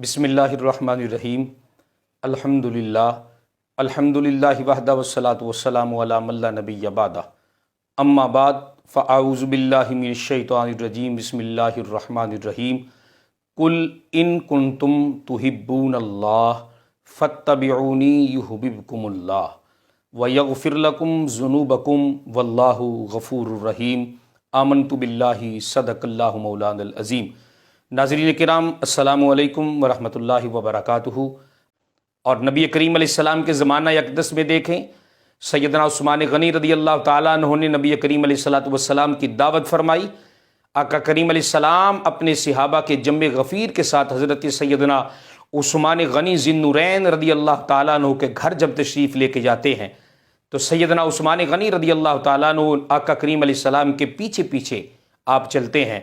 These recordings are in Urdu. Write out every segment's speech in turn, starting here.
بسم اللہ الرحمن الرحیم الحمدللہ وحدہ والصلاة والسلام علی من لا نبی بعدہ اما بعد فاعوذ باللہ من الشیطان الرجیم بسم اللہ الرحمن الرحیم قل ان کنتم تحبون اللہ فاتبعونی یحببکم اللہ ویغفر لکم ذنوبکم واللہ غفور الرحیم آمنت باللہ صدق اللہ مولانا العظیم۔ ناظرین کرام، السلام علیکم ورحمۃ اللہ وبرکاتہ۔ اور نبی کریم علیہ السلام کے زمانہ اقدس میں دیکھیں، سیدنا عثمان غنی رضی اللہ تعالیٰ عنہ نے نبی کریم علیہ السلام کی دعوت فرمائی۔ آقا کریم علیہ السلام اپنے صحابہ کے جمع غفیر کے ساتھ حضرت سیدنا عثمان غنی ذی النورین رضی اللہ تعالیٰ عنہ کے گھر جب تشریف لے کے جاتے ہیں تو سیدنا عثمان غنی رضی اللہ تعالیٰ عنہ آقا کریم علیہ السلام کے پیچھے پیچھے آپ چلتے ہیں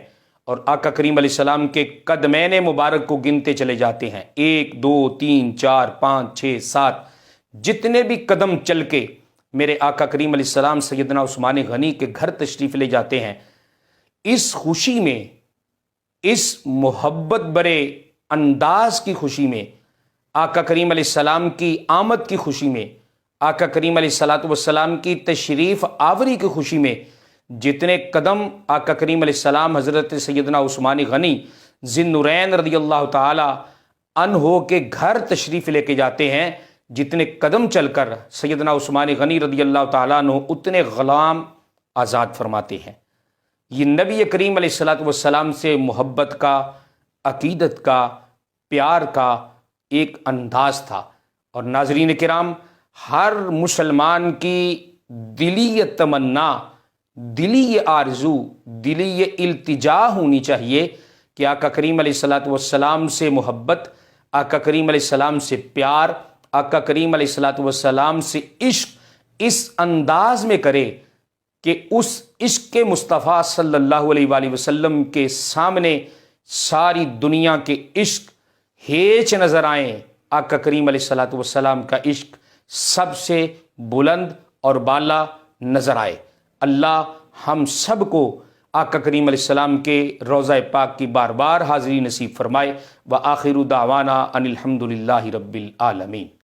اور آقا کریم علیہ السلام کے قدمین مبارک کو گنتے چلے جاتے ہیں، 1 2 3 4 5 6 7، جتنے بھی قدم چل کے میرے آقا کریم علیہ السلام سیدنا عثمان غنی کے گھر تشریف لے جاتے ہیں۔ اس خوشی میں، اس محبت برے انداز کی خوشی میں، آقا کریم علیہ السلام کی آمد کی خوشی میں، آقا کریم علیہ السلام کی تشریف آوری کی خوشی میں جتنے قدم آقا کریم علیہ السلام حضرت سیدنا عثمان غنی ذی النورین رضی اللہ تعالی عنہ کے گھر تشریف لے کے جاتے ہیں، جتنے قدم چل کر سیدنا عثمان غنی رضی اللہ تعالیٰ عنہ اتنے غلام آزاد فرماتے ہیں۔ یہ نبی کریم علیہ السلام سے محبت کا، عقیدت کا، پیار کا ایک انداز تھا۔ اور ناظرین کرام، ہر مسلمان کی دلی یہ تمنا، دلی یہ آرزو، دلی یہ التجا ہونی چاہیے کہ آقا کریم علیہ السلام سے محبت، آقا کریم علیہ السلام سے پیار، آقا کریم علیہ السلام سے عشق اس انداز میں کرے کہ اس عشق مصطفیٰ صلی اللہ علیہ وآلہ وسلم کے سامنے ساری دنیا کے عشق ہیچ نظر آئیں۔ آقا کریم علیہ السلام کا عشق سب سے بلند اور بالا نظر آئے۔ اللہ ہم سب کو آقا کریم علیہ السلام کے روضہ پاک کی بار بار حاضری نصیب فرمائے۔ وآخر دعوانا ان الحمد للہ رب العالمین۔